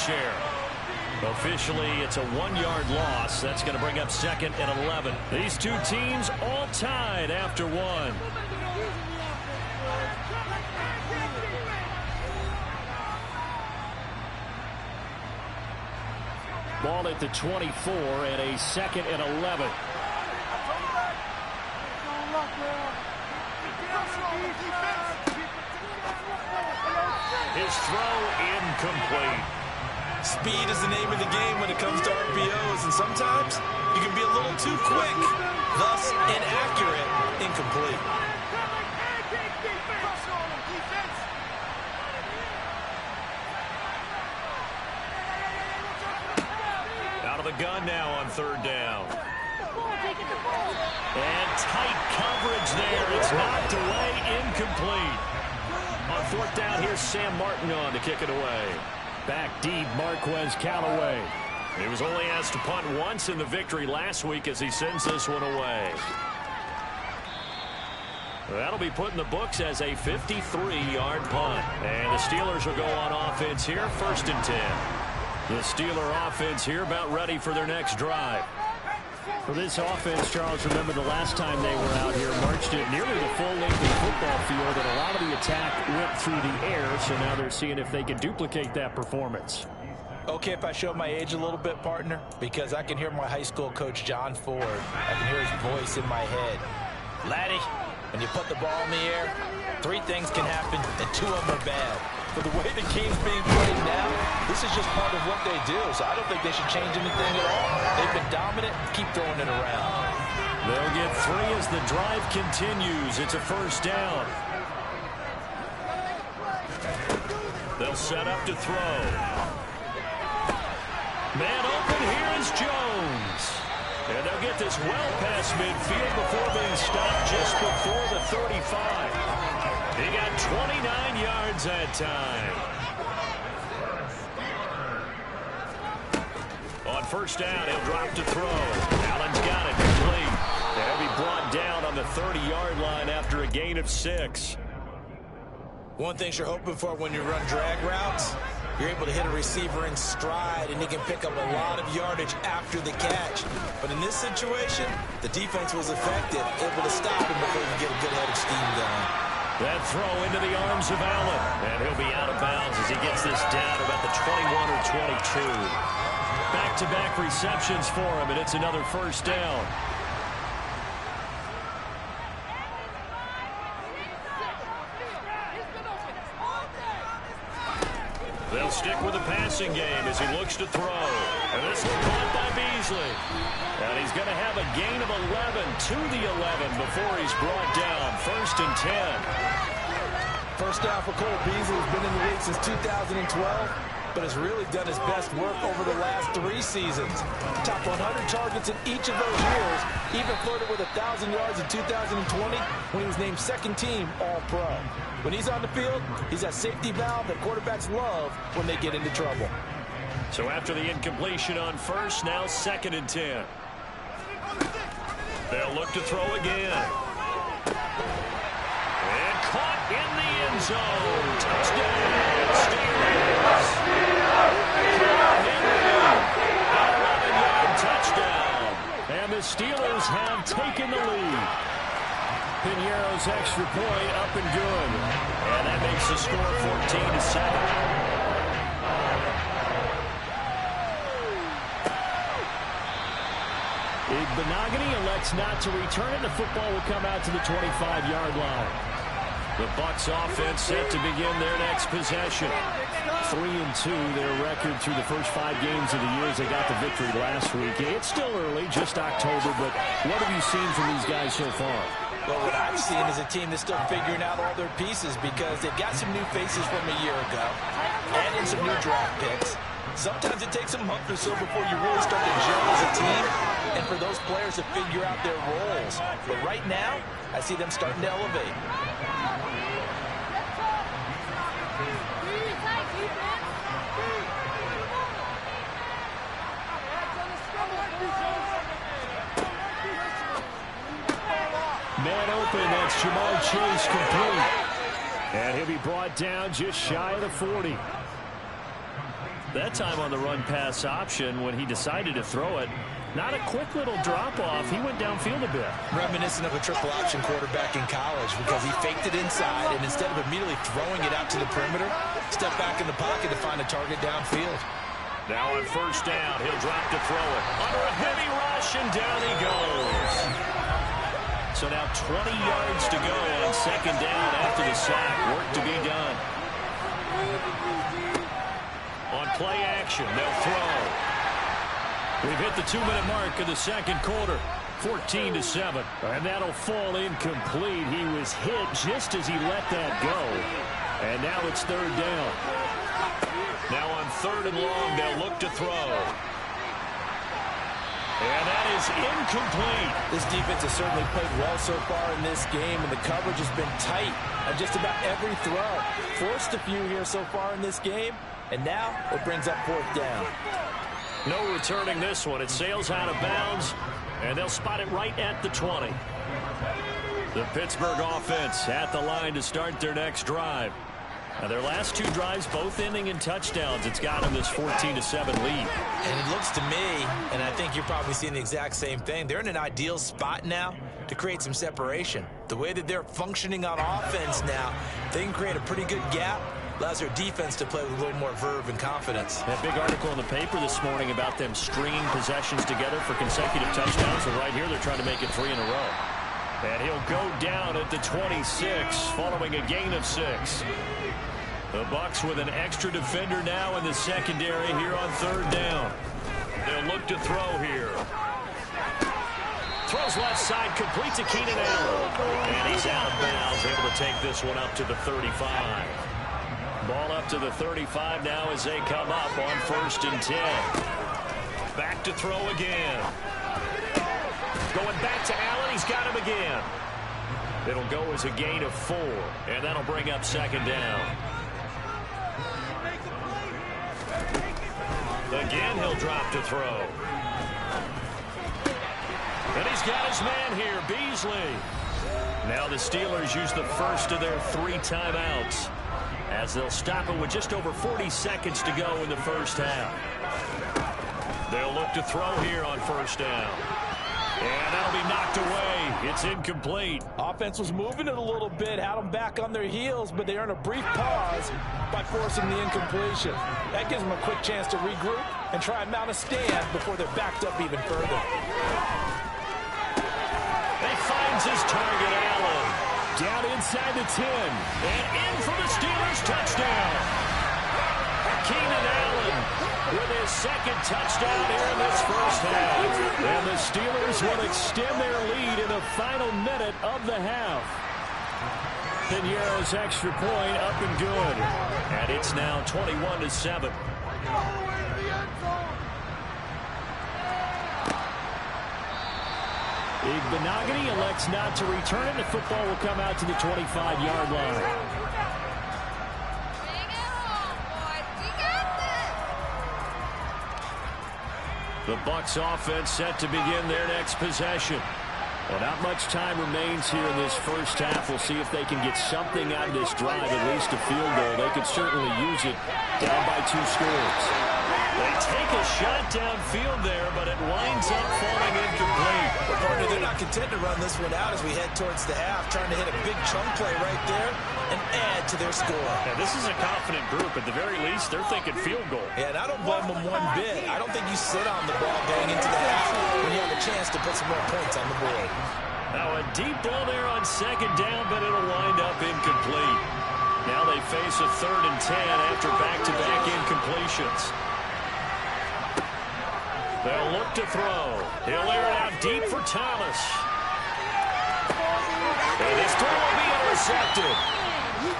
share. Officially, it's a 1-yard loss. That's going to bring up 2nd and 11. These two teams all tied after one. Ball at the 24 and a 2nd and 11. His throw incomplete. Speed is the name of the game when it comes to RPOs, and sometimes you can be a little too quick, thus inaccurate, incomplete. Out of the gun now on 3rd down. And tight coverage there. It's knocked away, incomplete. On 4th down, here's Sam Martin on to kick it away. Back deep, Marquez Callaway. He was only asked to punt once in the victory last week as he sends this one away. That'll be put in the books as a 53-yard punt. And the Steelers will go on offense here, 1st and 10. The Steeler offense here about ready for their next drive. For this offense, Charles, remember the last time they were out here, marched it nearly the full length of the football field, and a lot of the attack went through the air, so now they're seeing if they can duplicate that performance. Okay, if I show my age a little bit, partner, because I can hear my high school coach, John Ford. I can hear his voice in my head. Laddie, when you put the ball in the air, 3 things can happen, and 2 of them are bad. For the way the game's being played now, this is just part of what they do, so I don't think they should change anything at all. They've been dominant. Keep throwing it around. They'll get 3 as the drive continues. It's a 1st down. They'll set up to throw. Man open, here is Jones. And they'll get this well past midfield before being stopped just before the 35. He got 29 yards that time. On 1st down, he'll drop to throw. Allen's got it complete. They'll be brought down on the 30-yard line after a gain of 6. One thing you're hoping for when you run drag routes, you're able to hit a receiver in stride, and he can pick up a lot of yardage after the catch. But in this situation, the defense was effective, able to stop him before he could get a good head of steam going. That throw into the arms of Allen. And he'll be out of bounds as he gets this down about the 21 or 22. Back-to-back receptions for him, and it's another 1st down. They'll stick with the passing game as he looks to throw. And this one caught by Beasley. And he's going to have a gain of 11 to the 11 before he's brought down. 1st and 10. 1st down for Cole Beasley. He's been in the league since 2012, but has really done his best work over the last 3 seasons. Top 100 targets in each of those years. Even flirted with 1,000 yards in 2020 when he was named 2nd team All-Pro. When he's on the field, he's that safety valve that quarterbacks love when they get into trouble. So after the incompletion on 1st, now 2nd and 10. They'll look to throw again. And caught in the end zone. Touchdown, Steelers. An 11-yard touchdown. And the Steelers have taken the lead. Piñeiro's extra point up and good. And that makes the score 14-7. Benogany elects not to return it. The football will come out to the 25-yard line. The Bucs offense set to begin their next possession. 3-2, their record through the first 5 games of the year as they got the victory last week. It's still early, just October, but what have you seen from these guys so far? Well, what I've seen is a team that's still figuring out all their pieces because they've got some new faces from a year ago and in some new draft picks. Sometimes it takes a month or so before you really start to gel as a team and for those players to figure out their roles. But right now, I see them starting to elevate. Man open, that's Jamar Chase complete. And he'll be brought down just shy of the 40. That time on the run-pass option when he decided to throw it. Not a quick little drop-off. He went downfield a bit. Reminiscent of a triple option quarterback in college because he faked it inside, and instead of immediately throwing it out to the perimeter, stepped back in the pocket to find a target downfield. Now on first down, he'll drop to throw it. Under a heavy rush, and down he goes. So now 20 yards to go on second down after the sack. Work to be done. On play action, they'll throw. We've hit the 2-minute mark of the second quarter. 14-7. And that'll fall incomplete. He was hit just as he let that go. And now it's third down. Now on third and long, they'll look to throw. And that is incomplete. This defense has certainly played well so far in this game, and the coverage has been tight on just about every throw. Forced a few here so far in this game, and now it brings up fourth down. No returning this one. It sails out of bounds, and they'll spot it right at the 20. The Pittsburgh offense at the line to start their next drive. Now their last two drives both ending in touchdowns. It's got them this 14-7 lead. And it looks to me, and I think you're probably seeing the exact same thing, they're in an ideal spot now to create some separation. The way that they're functioning on offense now, they can create a pretty good gap. Allows their defense to play with a little more verve and confidence. That big article in the paper this morning about them stringing possessions together for consecutive touchdowns. So right here, they're trying to make it 3 in a row. And he'll go down at the 26, following a gain of 6. The Bucs with an extra defender now in the secondary here on third down. They'll look to throw here. Throws left side, complete to Keenan Allen. And he's out of bounds, able to take this one up to the 35. Ball up to the 35 now as they come up on 1st and 10. Back to throw again. Going back to Allen. He's got him again. It'll go as a gain of 4, and that'll bring up second down. Again, he'll drop to throw. And he's got his man here, Beasley. Now the Steelers use the first of their 3 timeouts, as they'll stop it with just over 40 seconds to go in the first half. They'll look to throw here on first down. And that'll be knocked away. It's incomplete. Offense was moving it a little bit, had them back on their heels, but they earn a brief pause by forcing the incompletion. That gives them a quick chance to regroup and try and mount a stand before they're backed up even further. He finds his target, Allen. Down inside the 10. And in for the Steelers touchdown. Keenan Allen with his second touchdown here in this first half. And the Steelers will extend their lead in the final minute of the half. Piñeiro's extra point up and good. And it's now 21-7. Igbenogany elects not to return it. The football will come out to the 25-yard line. The Bucs offense set to begin their next possession. Well, not much time remains here in this first half. We'll see if they can get something out of this drive, at least a field goal. They could certainly use it down by 2 scores. They take a shot downfield there, but it winds up falling incomplete. Well, partner, they're not content to run this one out as we head towards the half, trying to hit a big chunk play right there and add to their score. Yeah, this is a confident group. At the very least, they're thinking field goal. Yeah, and I don't blame them one bit. I don't think you sit on the ball going into the half when you have a chance to put some more points on the board. Now a deep ball there on second down, but it'll wind up incomplete. Now they face a 3rd and 10 after back-to-back incompletions. They'll look to throw. He'll air it out deep for Thomas. And his throw will be intercepted.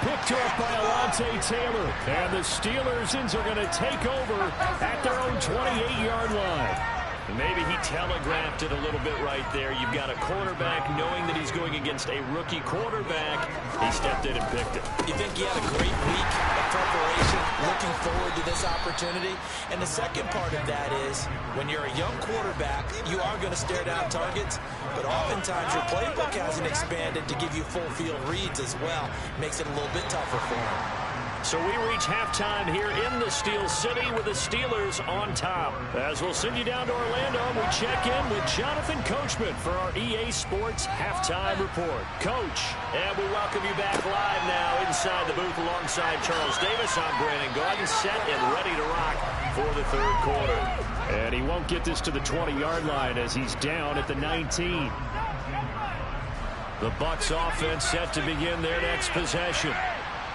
Picked up by Alontae Taylor. And the Steelers are going to take over at their own 28-yard line. Maybe he telegraphed it a little bit right there. You've got a quarterback knowing that he's going against a rookie quarterback. He stepped in and picked it. You think he had a great week of preparation, looking forward to this opportunity? And the second part of that is, when you're a young quarterback, you are going to stare down targets, but oftentimes your playbook hasn't expanded to give you full field reads as well. Makes it a little bit tougher for him. So we reach halftime here in the Steel City with the Steelers on top. As we'll send you down to Orlando, we check in with Jonathan Coachman for our EA Sports Halftime Report. Coach, and we welcome you back live now inside the booth alongside Charles Davis. I'm Brandon Gordon, set and ready to rock for the third quarter. And he won't get this to the 20-yard line as he's down at the 19. The Bucs offense set to begin their next possession.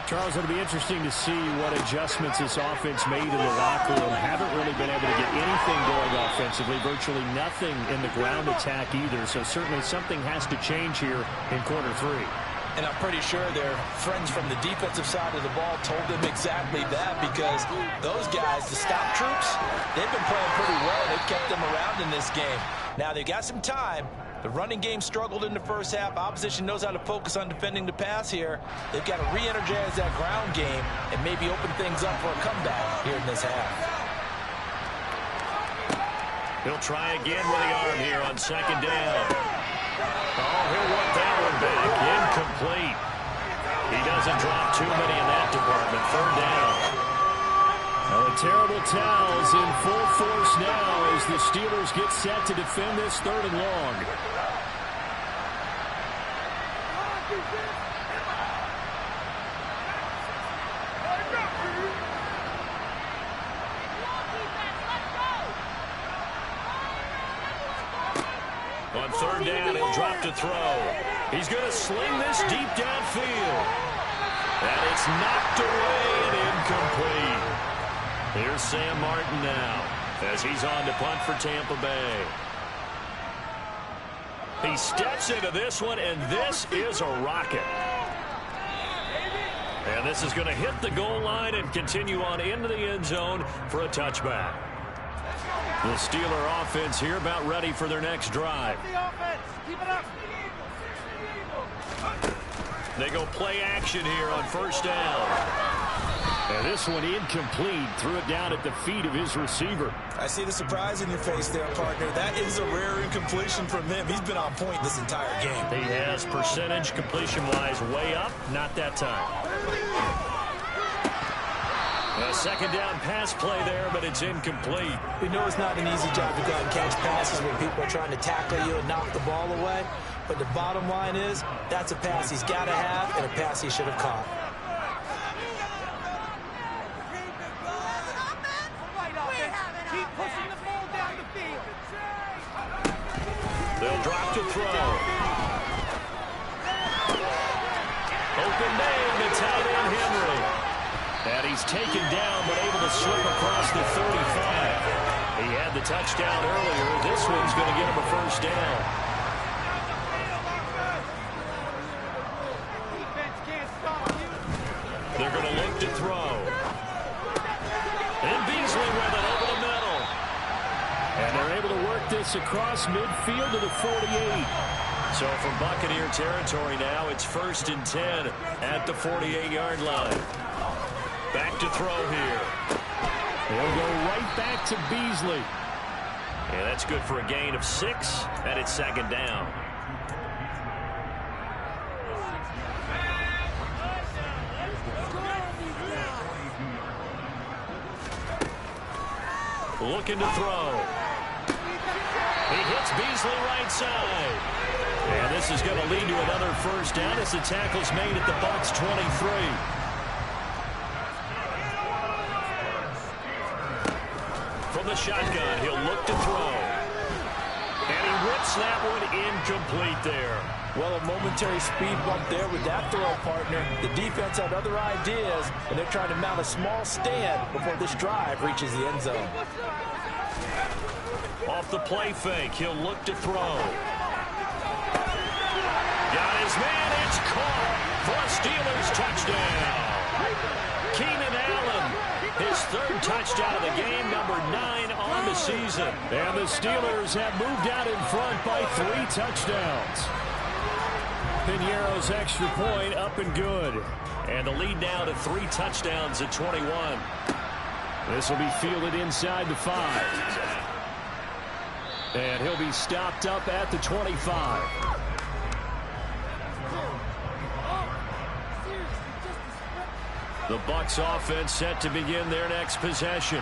Charles, it'll be interesting to see what adjustments this offense made in the locker room. Haven't really been able to get anything going offensively, virtually nothing in the ground attack either. So certainly something has to change here in quarter three. And I'm pretty sure their friends from the defensive side of the ball told them exactly that, because those guys, the stop troops, they've been playing pretty well. They've kept them around in this game. Now they've got some time. The running game struggled in the first half. Opposition knows how to focus on defending the pass here. They've got to re-energize that ground game and maybe open things up for a comeback here in this half. He'll try again with the arm here on second down. Oh, he'll want that one back. Incomplete. He doesn't drop too many in that department. Third down. Well, the terrible towels in full force now as the Steelers get set to defend this third and long. On third down, he'll drop to throw. He's going to sling this deep downfield. And it's knocked away and incomplete. Here's Sam Martin now as he's on to punt for Tampa Bay. He steps into this one, and this is a rocket. And this is going to hit the goal line and continue on into the end zone for a touchback. The Steeler offense here about ready for their next drive. They go play action here on first down. And this one incomplete. Threw it down at the feet of his receiver. I see the surprise in your face there, partner. That is a rare incompletion from him. He's been on point this entire game. He has percentage completion-wise way up. Not that time. A second down pass play there, but it's incomplete. We know it's not an easy job to go out and catch passes when people are trying to tackle you and knock the ball away. But the bottom line is, that's a pass he's got to have and a pass he should have caught. They'll drop to throw. Open man to tight end Henry. And he's taken down, but able to slip across the 35. He had the touchdown earlier. This one's going to get him a first down. They're going to look to throw. And Beasley with it over the middle. And they're able to work this across midfield to the 48. So from Buccaneer territory now, it's 1st and 10 at the 48-yard line. Back to throw here. They'll go right back to Beasley. And that's good for a gain of 6, and it's second down. Looking to throw. He hits Beasley right side. And this is going to lead to another first down as the tackle's made at the Bucs 23. From the shotgun, he'll look to throw. And he rips that one incomplete there. Well, a momentary speed bump there with that throw, partner. The defense had other ideas, and they're trying to mount a small stand before this drive reaches the end zone. Off the play fake, he'll look to throw. Got his man, it's caught for a Steelers touchdown. Keenan Allen, his 3rd touchdown of the game, number 9 on the season. And the Steelers have moved out in front by 3 touchdowns. Piñeiro's extra point up and good. And the lead now to 3 touchdowns at 21. This will be fielded inside the 5. And he'll be stopped up at the 25. The Bucs offense set to begin their next possession.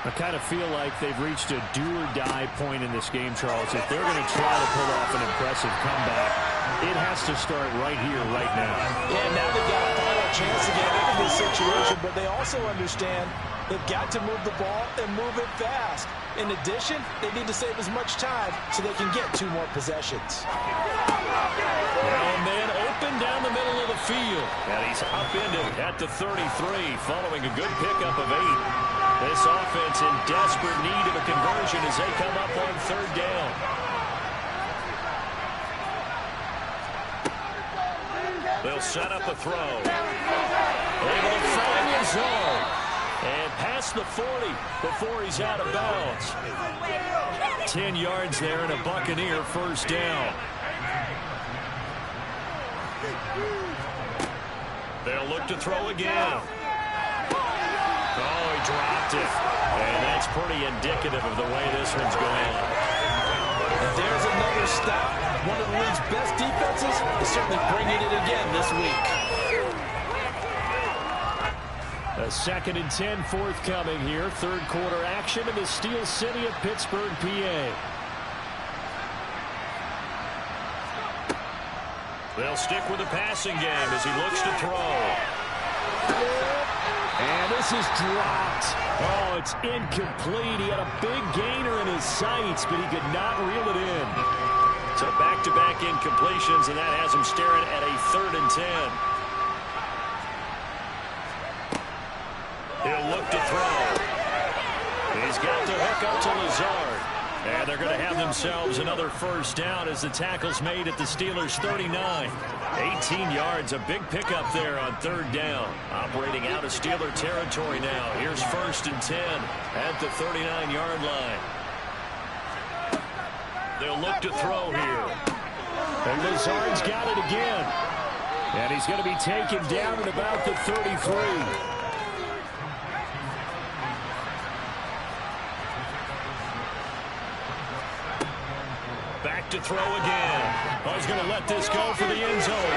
I kind of feel like they've reached a do-or-die point in this game, Charles. If they're going to try to pull off an impressive comeback, it has to start right here, right now. Yeah, now they've got a final chance to get out of this situation, but they also understand they've got to move the ball and move it fast. In addition, they need to save as much time so they can get 2 more possessions. Now a man open down the middle of the field. And he's upended at the 33 following a good pickup of 8. This offense in desperate need of a conversion as they come up on 3rd down. They'll set up a throw. Able to find Lazard. And past the 40 before he's out of bounds. 10 yards there and a Buccaneer 1st down. They'll look to throw again. Oh, he dropped it. And that's pretty indicative of the way this one's going. And there's another stop. One of the league's best defenses is certainly bringing it again this week. A 2nd and 10 forthcoming here. 3rd quarter action in the Steel City of Pittsburgh, PA. They'll stick with the passing game as he looks to throw. And this is dropped. Oh, it's incomplete. He had a big gainer in his sights, but he could not reel it in. So back-to-back incompletions, and that has him staring at a 3rd and 10. He'll look to throw. He's got the hook up to Lazard. And they're going to have themselves another 1st down as the tackle's made at the Steelers' 39. 18 yards, a big pickup there on 3rd down. Operating out of Steeler territory now. Here's 1st and 10 at the 39-yard line. They'll look to throw here. And Lazard's got it again. And he's going to be taken down at about the 33. Back to throw again. Oh, he's going to let this go for the end zone.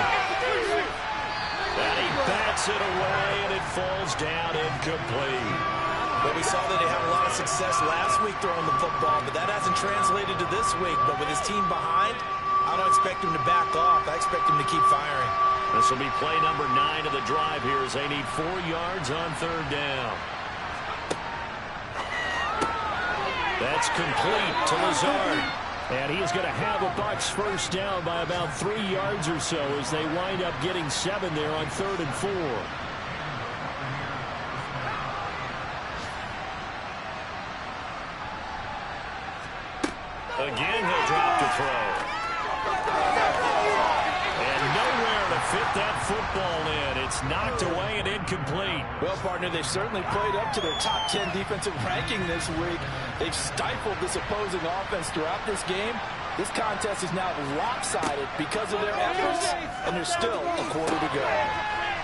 And he bats it away, and it falls down incomplete. But we saw that he had a lot of success last week throwing the football, but that hasn't translated to this week. But with his team behind, I don't expect him to back off. I expect him to keep firing. This will be play number 9 of the drive here as they need 4 yards on 3rd down. That's complete to Lazard. And he is going to have a Bucs 1st down by about 3 yards or so as they wind up getting 7 there on 3rd and 4. Again, he'll drop to throw. And nowhere to fit that football in. It's knocked away and incomplete. Well, partner, they've certainly played up to their top 10 defensive ranking this week. They've stifled this opposing offense throughout this game. This contest is now lopsided because of their efforts, and there's still a quarter to go.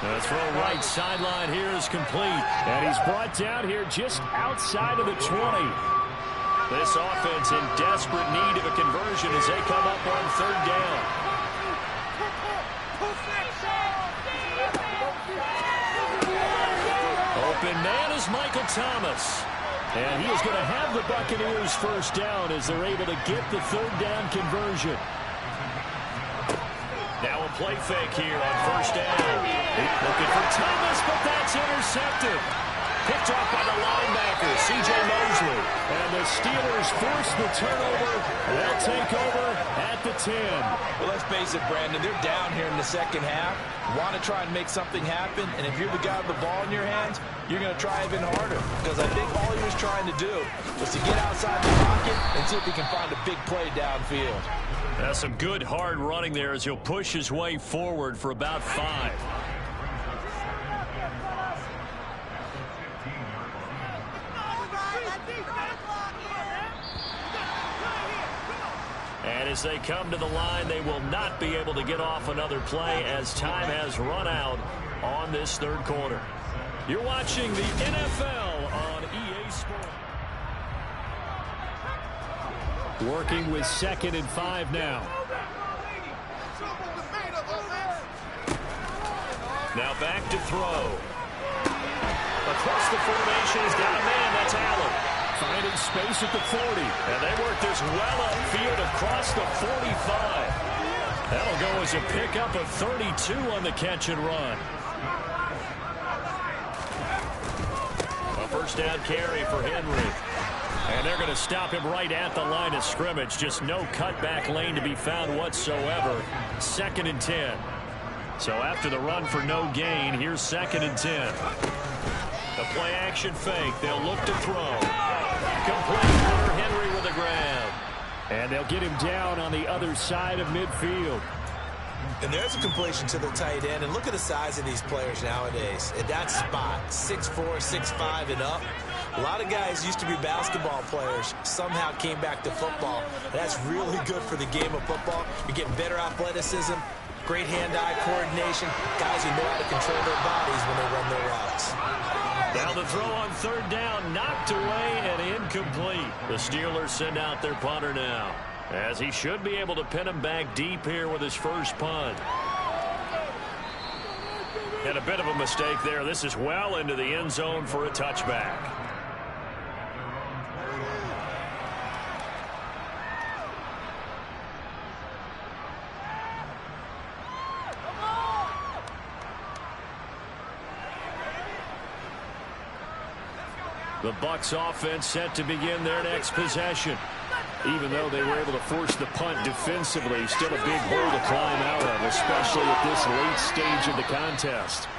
The throw right sideline here is complete. And he's brought down here just outside of the 20. This offense in desperate need of a conversion as they come up on 3rd down. Open man is Michael Thomas. And he is going to have the Buccaneers 1st down as they're able to get the 3rd down conversion. Now a play fake here on 1st down. Looking for Thomas, but that's intercepted. Picked off by the linebacker, C.J. Mosley. And the Steelers force the turnover. They'll take over at the 10. Well, let's face it, Brandon. They're down here in the 2nd half. Want to try and make something happen. And if you're the guy with the ball in your hands, you're going to try even harder. Because I think all he was trying to do was to get outside the pocket and see if he can find a big play downfield. That's some good hard running there as he'll push his way forward for about 5. And as they come to the line, they will not be able to get off another play as time has run out on this 3rd quarter. You're watching the NFL on EA Sports. Working with 2nd and 5 now. Now back to throw. Across the formation, he's got a man. That's Allen. Finding space at the 40. And they work this well upfield across the 45. That'll go as a pickup of 32 on the catch and run. A first down carry for Henry. And they're going to stop him right at the line of scrimmage. Just no cutback lane to be found whatsoever. 2nd and 10. So after the run for no gain, here's 2nd and 10. The play action fake. They'll look to throw. Complete for Henry with the grab. And they'll get him down on the other side of midfield. And there's a completion to the tight end. And look at the size of these players nowadays. At that spot, 6'4", 6'5", and up. A lot of guys used to be basketball players, somehow came back to football. That's really good for the game of football. You're getting better athleticism, great hand-eye coordination, guys who know how to control their bodies when they run their routes. Now the throw on 3rd down, knocked away and incomplete. The Steelers send out their punter now, as he should be able to pin him back deep here with his first punt. And a bit of a mistake there. This is well into the end zone for a touchback. The Bucs offense set to begin their next possession. Even though they were able to force the punt defensively, still a big hole to climb out of, especially at this late stage of the contest.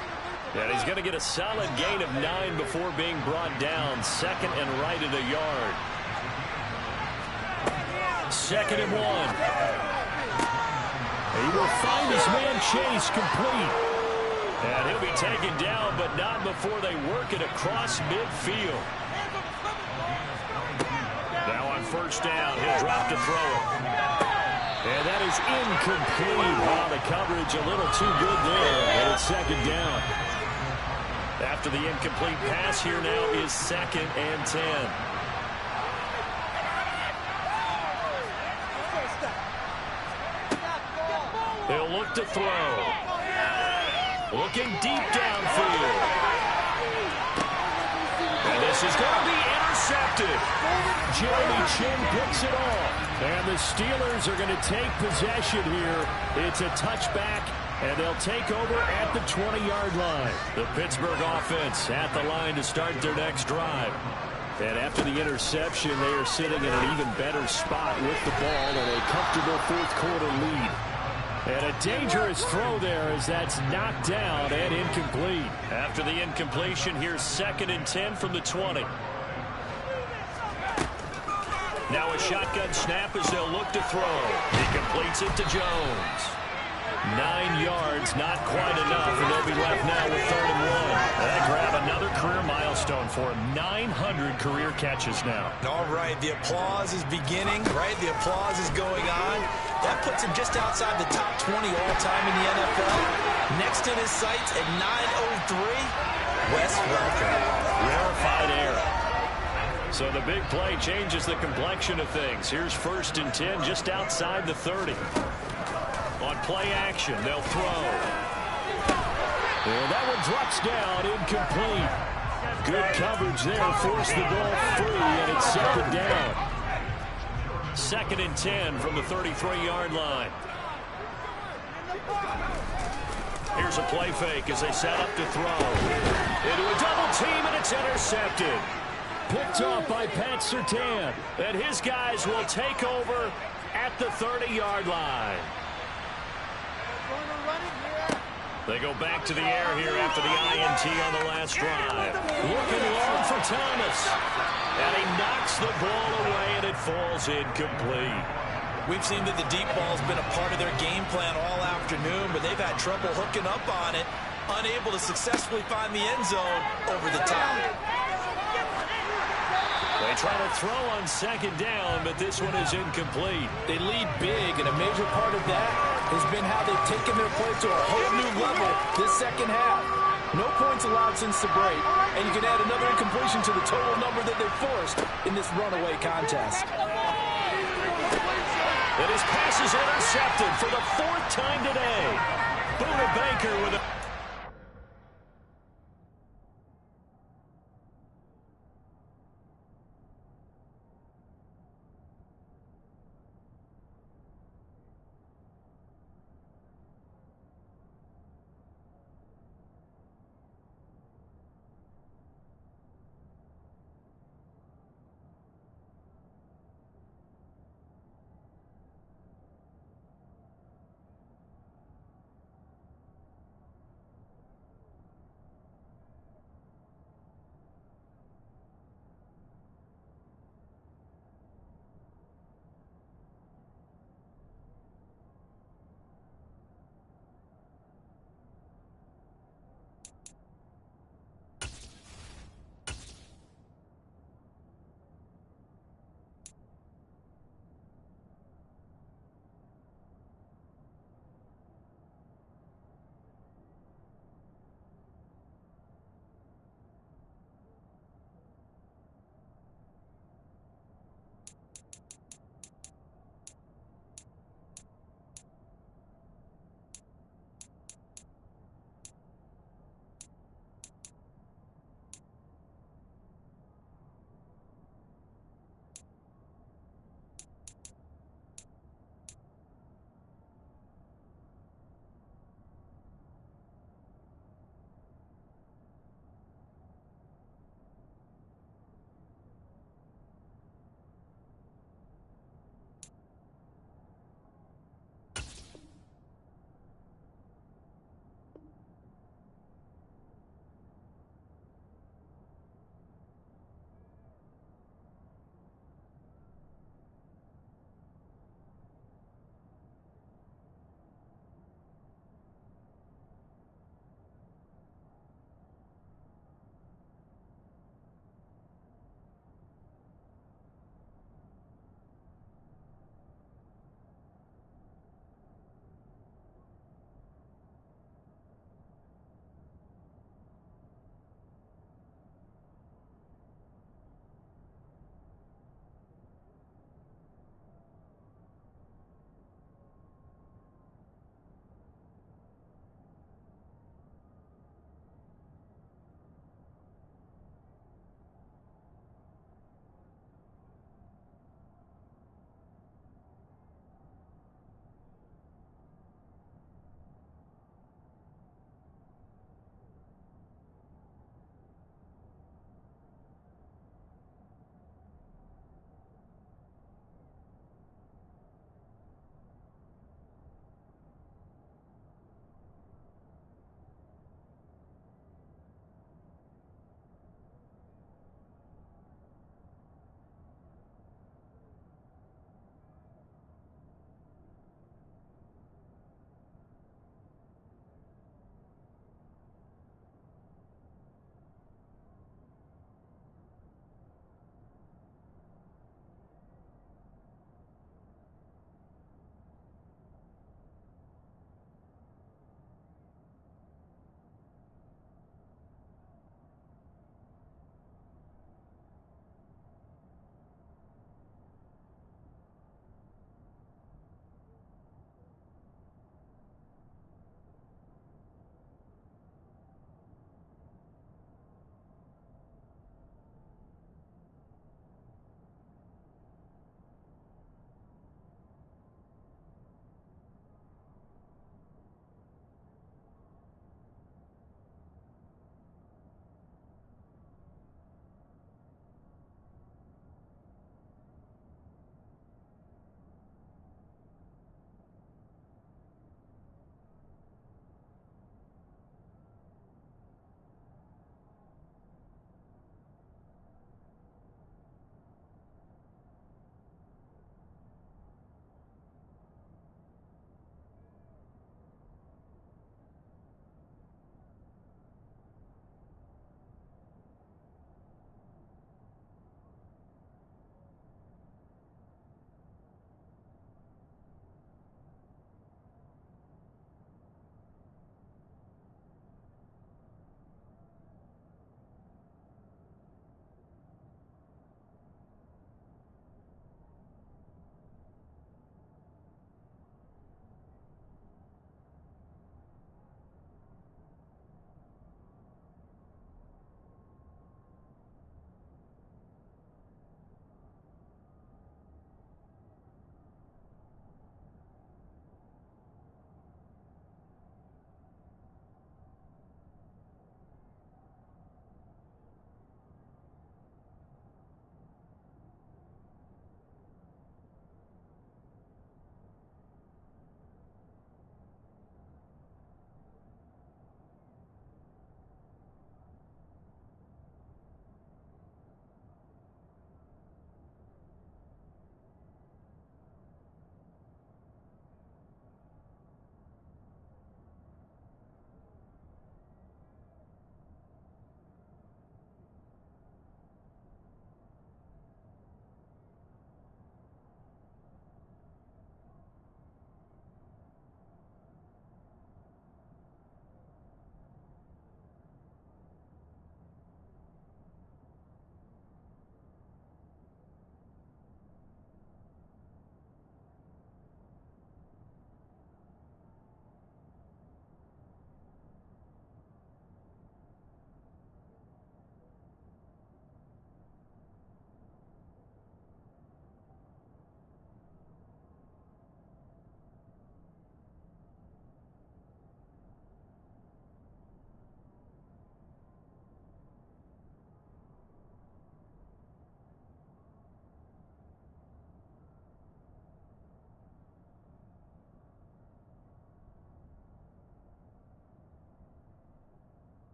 And he's going to get a solid gain of 9 before being brought down. 2nd and right at a yard. 2nd and 1. He will find his man Chase complete. And he'll be taken down, but not before they work it across midfield. Now on 1st down, he'll drop to throw it. And that is incomplete. Wow, the coverage a little too good there. And it's 2nd down. After the incomplete pass, here now is 2nd and 10. He'll look to throw. Looking deep downfield. And this is going to be intercepted. Jeremy Chin picks it off. And the Steelers are going to take possession here. It's a touchback, and they'll take over at the 20-yard line. The Pittsburgh offense at the line to start their next drive. And after the interception, they are sitting in an even better spot with the ball and a comfortable 4th quarter lead. And a dangerous throw there as that's knocked down and incomplete. After the incompletion, here's 2nd and 10 from the 20. Now a shotgun snap as they'll look to throw. He completes it to Jones. 9 yards, not quite enough, and they'll be left now with 3rd and 1. They grab another career milestone for him. 900 career catches now. All right, the applause is beginning, right? The applause is going on. That puts him just outside the top 20 all-time in the NFL. Next in his sights at 903, Wes Welker. Rarefied air. So the big play changes the complexion of things. Here's 1st and 10 just outside the 30. On play action, they'll throw. And that one drops down, incomplete. Good coverage there, forced the ball free, and it's 2nd down. 2nd and 10 from the 33-yard line. Here's a play fake as they set up to throw. Into a double team, and it's intercepted. Picked off by Pat Surtain. And his guys will take over at the 30-yard line. They go back to the air here after the INT on the last drive. Looking long for Thomas. And he knocks the ball away, and it falls incomplete. We've seen that the deep ball's been a part of their game plan all afternoon, but they've had trouble hooking up on it, unable to successfully find the end zone over the top. They try to throw on 2nd down, but this one is incomplete. They lead big, and a major part of that has been how they've taken their play to a whole new level this 2nd half. No points allowed since the break, and you can add another incompletion to the total number that they forced in this runaway contest. And his pass is intercepted for the 4th time today. Buda Baker with a...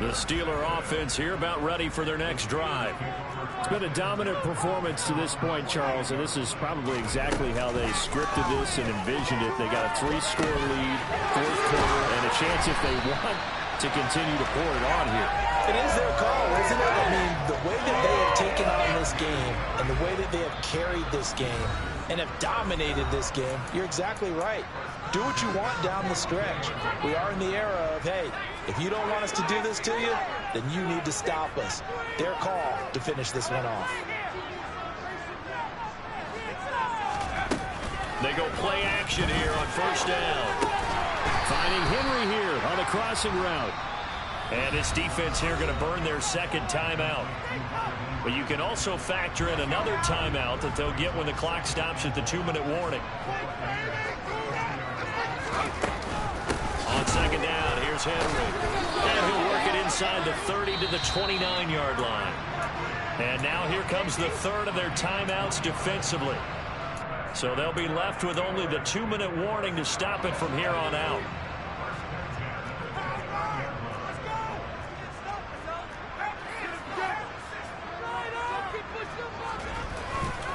The Steeler offense here about ready for their next drive. It's been a dominant performance to this point, Charles, and this is probably exactly how they scripted this and envisioned it. They got a 3-score lead, fourth quarter, and a chance if they want to continue to pour it on here. It is their call, isn't it? I mean, the way that they have taken on this game and the way that they have carried this game and have dominated this game, you're exactly right. Do what you want down the stretch. We are in the era of, hey, if you don't want us to do this to you, then you need to stop us. Their call to finish this one off. They go play action here on first down. Finding Henry here on the crossing route. And this defense here going to burn their second timeout. But you can also factor in another timeout that they'll get when the clock stops at the 2-minute warning. On second down, here's Henry. And he'll work it inside the 30 to the 29-yard line. And now here comes the third of their timeouts defensively. So they'll be left with only the 2-minute warning to stop it from here on out.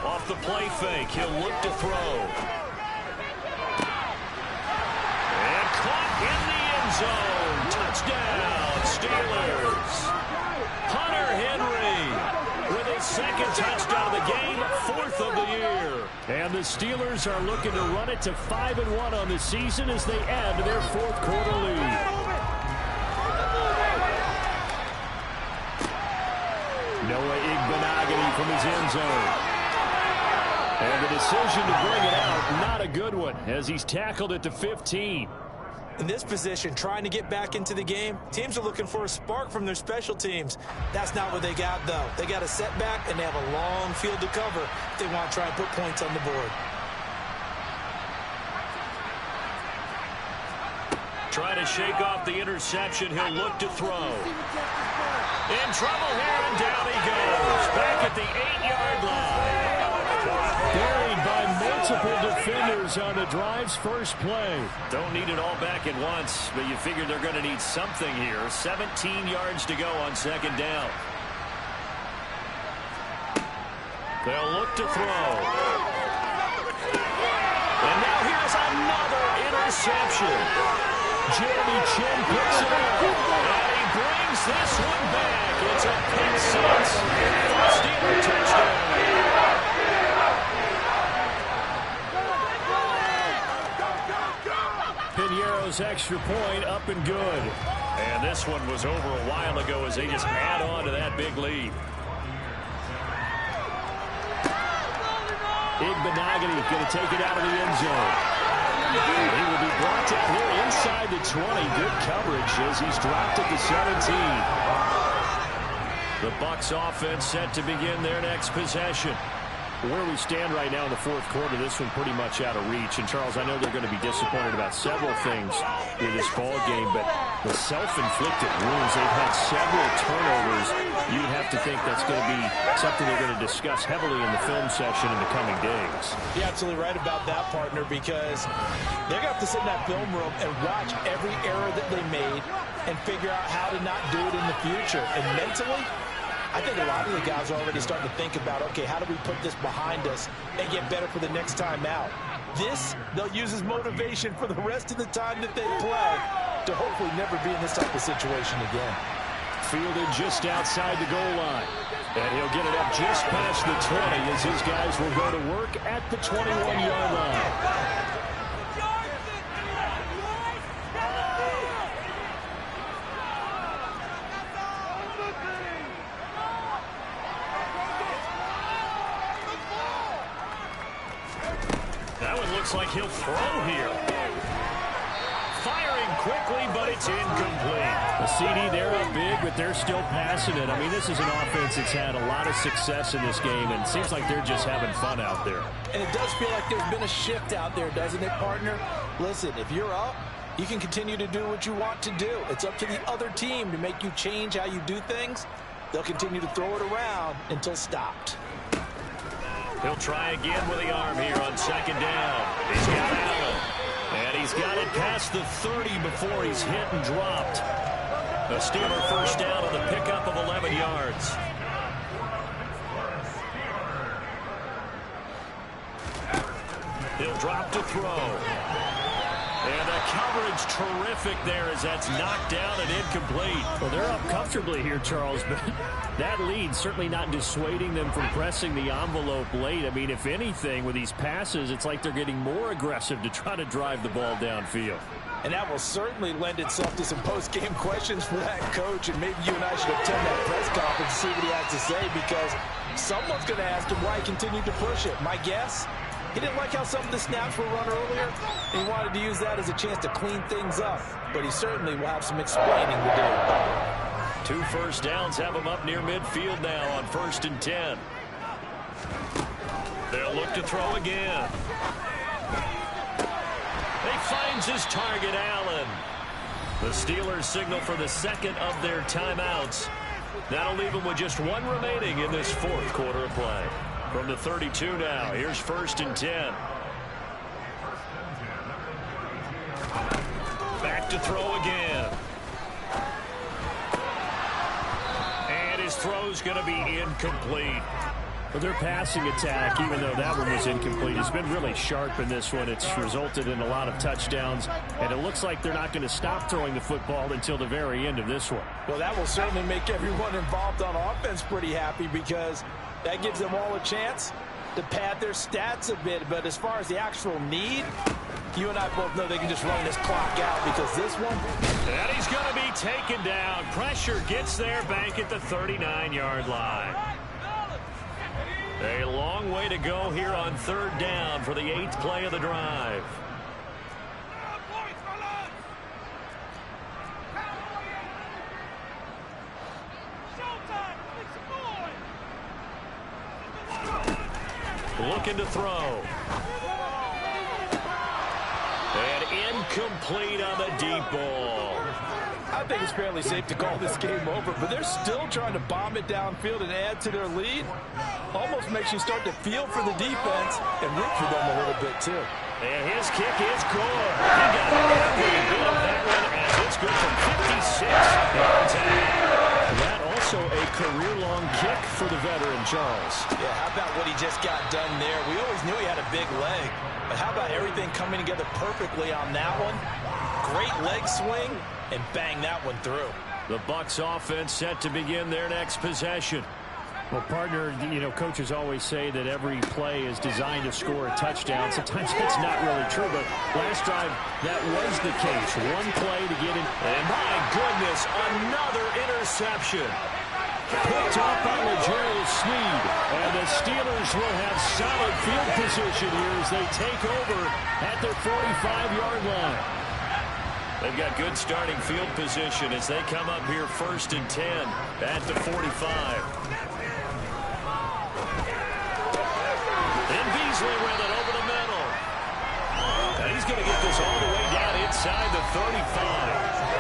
Off the play fake, he'll look to throw. And caught in the end zone. Touchdown, Steelers. Hunter Henry with his second touchdown of the game, fourth of the year. And the Steelers are looking to run it to 5-1 on the season as they add to their fourth quarter lead. Noah Igbenogany from his end zone. And the decision to bring it out, not a good one, as he's tackled at the 15. In this position, trying to get back into the game, teams are looking for a spark from their special teams. That's not what they got, though. They got a setback, and they have a long field to cover if they want to try and put points on the board. Try to shake off the interception. He'll look to throw. In trouble here, and down he goes. Back at the 8-yard line. Buried by multiple defenders on the drive's first play. Don't need it all back at once, but you figure they're going to need something here. 17 yards to go on second down. They'll look to throw. And now here's another interception. Jeremy Chin picks it up. And he brings this one back. It's a pick six. Steeler touchdown. Piñeiro's extra point up and good. And this one was over a while ago as they just add on to that big lead. Igbenogany going to take it out of the end zone. He will be brought down here inside the 20. Good coverage as he's dropped at the 17. The Bucs offense set to begin their next possession. Where we stand right now in the fourth quarter, this one pretty much out of reach. And, Charles, I know they're going to be disappointed about several things with this ball game, but the self-inflicted wounds, they've had several turnovers. You'd have to think that's going to be something they're going to discuss heavily in the film session in the coming days. You're absolutely right about that, partner, because they're going to have to sit in that film room and watch every error that they made and figure out how to not do it in the future. And mentally, I think a lot of the guys are already starting to think about, okay, how do we put this behind us and get better for the next time out? This, they'll use as motivation for the rest of the time that they play to hopefully never be in this type of situation again. Fielded just outside the goal line. And he'll get it up just past the 20 as his guys will go to work at the 21-yard line. Looks like he'll throw here. Firing quickly, but it's incomplete. The CD, they're up big, but they're still passing it. I mean, this is an offense that's had a lot of success in this game, and it seems like they're just having fun out there. And it does feel like there's been a shift out there, doesn't it, partner? Listen, if you're up, you can continue to do what you want to do. It's up to the other team to make you change how you do things. They'll continue to throw it around until stopped. He'll try again with the arm here on second down. He's got Allen. And he's got it past the 30 before he's hit and dropped. A Steeler first down on the pickup of 11 yards. He'll drop to throw. And the coverage terrific there as that's knocked down and incomplete. Well, they're up comfortably here, Charles, but that lead certainly not dissuading them from pressing the envelope late. I mean, if anything, with these passes, it's like they're getting more aggressive to try to drive the ball downfield. And that will certainly lend itself to some post-game questions for that coach, and maybe you and I should attend that press conference and see what he has to say, because someone's going to ask him why he continued to push it. My guess? He didn't like how some of the snaps were run earlier. He wanted to use that as a chance to clean things up. But he certainly will have some explaining to do. 2 first downs have him up near midfield now on 1st and 10. They'll look to throw again. He finds his target, Allen. The Steelers signal for the second of their timeouts. That'll leave them with just 1 remaining in this 4th quarter of play. From the 32 now, here's 1st and 10. Back to throw again. And his throw's going to be incomplete. Well, their passing attack, even though that one was incomplete, has been really sharp in this one. It's resulted in a lot of touchdowns, and it looks like they're not going to stop throwing the football until the very end of this one. Well, that will certainly make everyone involved on offense pretty happy, because that gives them all a chance to pad their stats a bit. But as far as the actual need, you and I both know they can just run this clock out, because this one... And he's going to be taken down. Pressure gets there back at the 39-yard line. A long way to go here on 3rd down for the 8th play of the drive. Looking to throw. And incomplete on the deep ball. I think it's fairly safe to call this game over, but they're still trying to bomb it downfield and add to their lead. Almost makes you start to feel for the defense and root for them a little bit, too. And his kick is good. He got every bit of that one, as it's good from 56 yards out. That also a career-long kick for the veteran, Charles. Yeah, how about what he just got done there? We always knew he had a big leg, but how about everything coming together perfectly on that one? Great leg swing, and bang that one through. The Bucs offense set to begin their next possession. Well, partner, you know, coaches always say that every play is designed to score a touchdown. Sometimes that's not really true, but last drive, that was the case. 1 play to get in. And my goodness, another interception. Picked up by Lor'Renzo Sneed. And the Steelers will have solid field position here as they take over at their 45-yard line. They've got good starting field position as they come up here 1st and 10 at the 45. And Beasley with it over the middle. And he's going to get this all the way down inside the 35.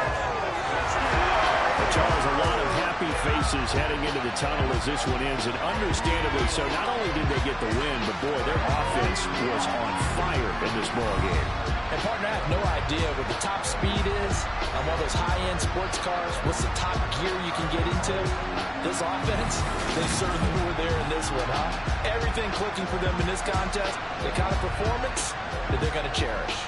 Charles, a lot of happy faces heading into the tunnel as this one ends, and understandably so. Not only did they get the win, but boy, their offense was on fire in this ball game. And partner, I have no idea what the top speed is on one of those high-end sports cars. What's the top gear you can get into? This offense, they certainly were there in this one, huh? Everything clicking for them in this contest, the kind of performance that they're going to cherish.